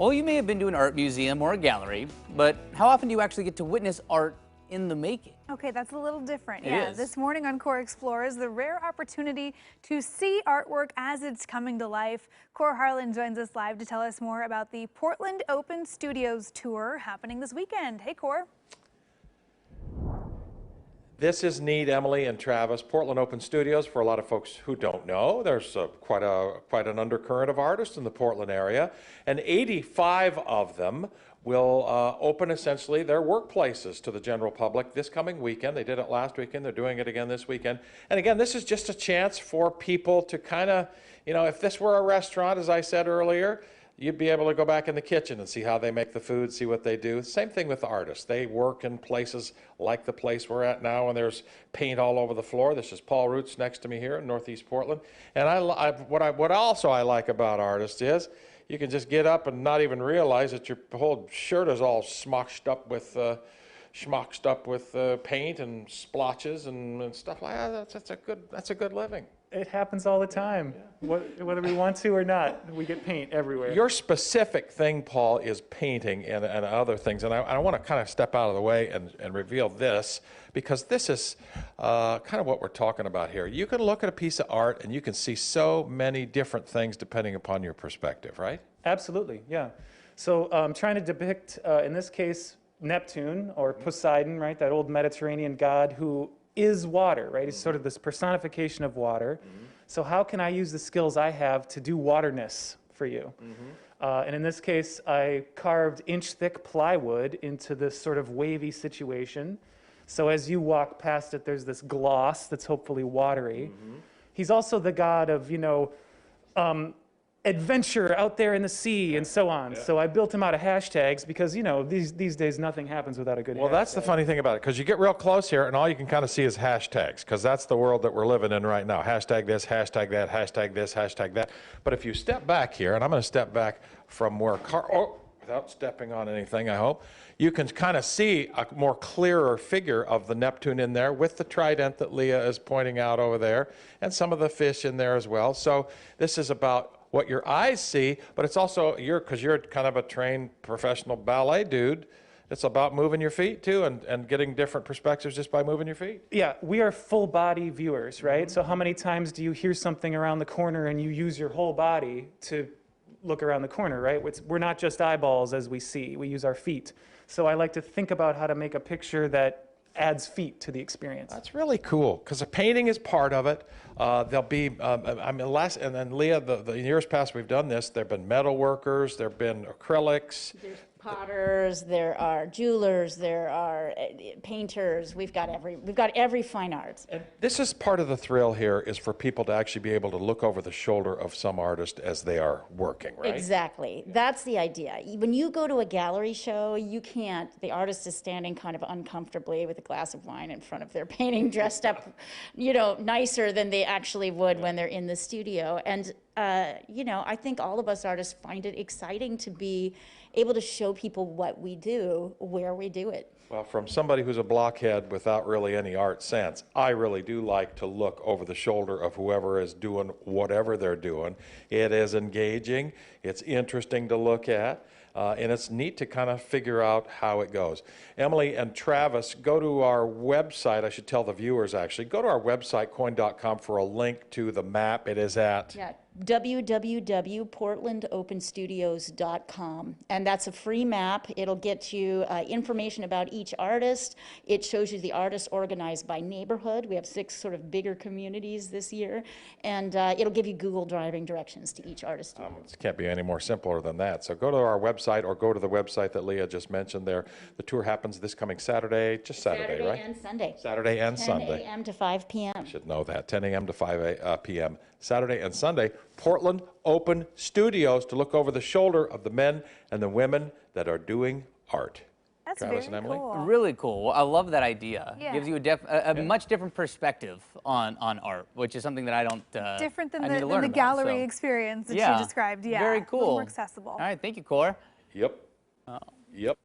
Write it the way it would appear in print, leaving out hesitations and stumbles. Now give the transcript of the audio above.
Well, you may have been to an art museum or a gallery, but how often do you actually get to witness art in the making? Okay, that's a little different. It Yeah, is. this morning on Core Explorers, the rare opportunity to see artwork as it's coming to life. Core Harlan joins us live to tell us more about the Portland Open Studios tour happening this weekend. Hey, Core. This is neat, Emily and Travis. Portland Open Studios, for a lot of folks who don't know, there's quite an undercurrent of artists in the Portland area, and 85 of them will open essentially their workplaces to the general public this coming weekend. They did it last weekend, they're doing it again this weekend. And again, this is just a chance for people to kind of, you know, if this were a restaurant, as I said earlier, you'd be able to go back in the kitchen and see how they make the food, see what they do. Same thing with the artists. They work in places like the place we're at now, and there's paint all over the floor. This is Paul Roots next to me here in Northeast Portland. And what also I like about artists is you can just get up and not even realize that your whole shirt is all schmoxed up with paint and splotches and stuff like that. That's a good living. It happens all the time, whether we want to or not. We get paint everywhere. Your specific thing, Paul, is painting and other things. And I want to kind of step out of the way and reveal this, because this is kind of what we're talking about here. You can look at a piece of art and you can see so many different things depending upon your perspective, right? Absolutely, yeah. So I'm trying to depict, in this case, Neptune, or Poseidon, right? That old Mediterranean god who is water, right? He's sort of this personification of water. So how can I use the skills I have to do waterness for you? And in this case, I carved inch-thick plywood into this sort of wavy situation. So as you walk past it, there's this gloss that's hopefully watery. He's also the god of, you know, adventure out there in the sea and so on. So I built him out of hashtags because, you know, these days nothing happens without a good hashtag. Well, that's the funny thing about it, because you get real close here and all you can kind of see is hashtags, because that's the world that we're living in right now. Hashtag this, hashtag that, hashtag this, hashtag that. But if you step back here, and I'm going to step back from where without stepping on anything, I hope, you can kind of see a more clearer figure of the Neptune in there with the trident that Leah is pointing out over there, and some of the fish in there as well. So this is about what your eyes see, but it's also, because you're kind of a trained professional ballet dude, it's about moving your feet too and getting different perspectives just by moving your feet. Yeah, we are full body viewers, right? So how many times do you hear something around the corner and you use your whole body to look around the corner, right? We're not just eyeballs as we see, we use our feet. So I like to think about how to make a picture that adds feet to the experience. That's really cool, because the painting is part of it. There'll be, and then Leah, the years past we've done this, there have been metal workers, there have been acrylics. There's potters, there are jewelers, there are painters. We've got every fine art. And this is part of the thrill here, is for people to actually be able to look over the shoulder of some artist as they are working, right? Exactly. That's the idea. When you go to a gallery show, you can't, the artist is standing kind of uncomfortably with a glass of wine in front of their painting, dressed up, you know, nicer than they actually would when they're in the studio. And you know, I think all of us artists find it exciting to be able to show people what we do, where we do it. Well, from somebody who's a blockhead without really any art sense, I really do like to look over the shoulder of whoever is doing whatever they're doing. It is engaging, it's interesting to look at, and it's neat to kind of figure out how it goes. Emily and Travis, go to our website. I should tell the viewers, actually. Go to our website, coin.com, for a link to the map. It is at www.portlandopenstudios.com, and that's a free map. It'll get you information about each artist. It shows you the artists organized by neighborhood. We have 6 sort of bigger communities this year, and it'll give you Google driving directions to each artist. It can't be any more simpler than that. So go to our website, or go to the website that Leah just mentioned there. The tour happens this coming Saturday, just Saturday, right? And Sunday. Saturday and Sunday. 10 a.m. to 5 p.m. Should know that. 10 a.m. to 5 p.m. Saturday and Sunday. Portland Open Studios, to look over the shoulder of the men and the women that are doing art. That's Travis very and Emily? cool. Really cool. Well, I love that idea. Yeah. Gives you a much different perspective on art, which is something that I don't. Different than I need to learn the about, gallery so. experience that Yeah. you described. Yeah, Very a little cool. more accessible. All right, thank you, Core. Yep. Yep.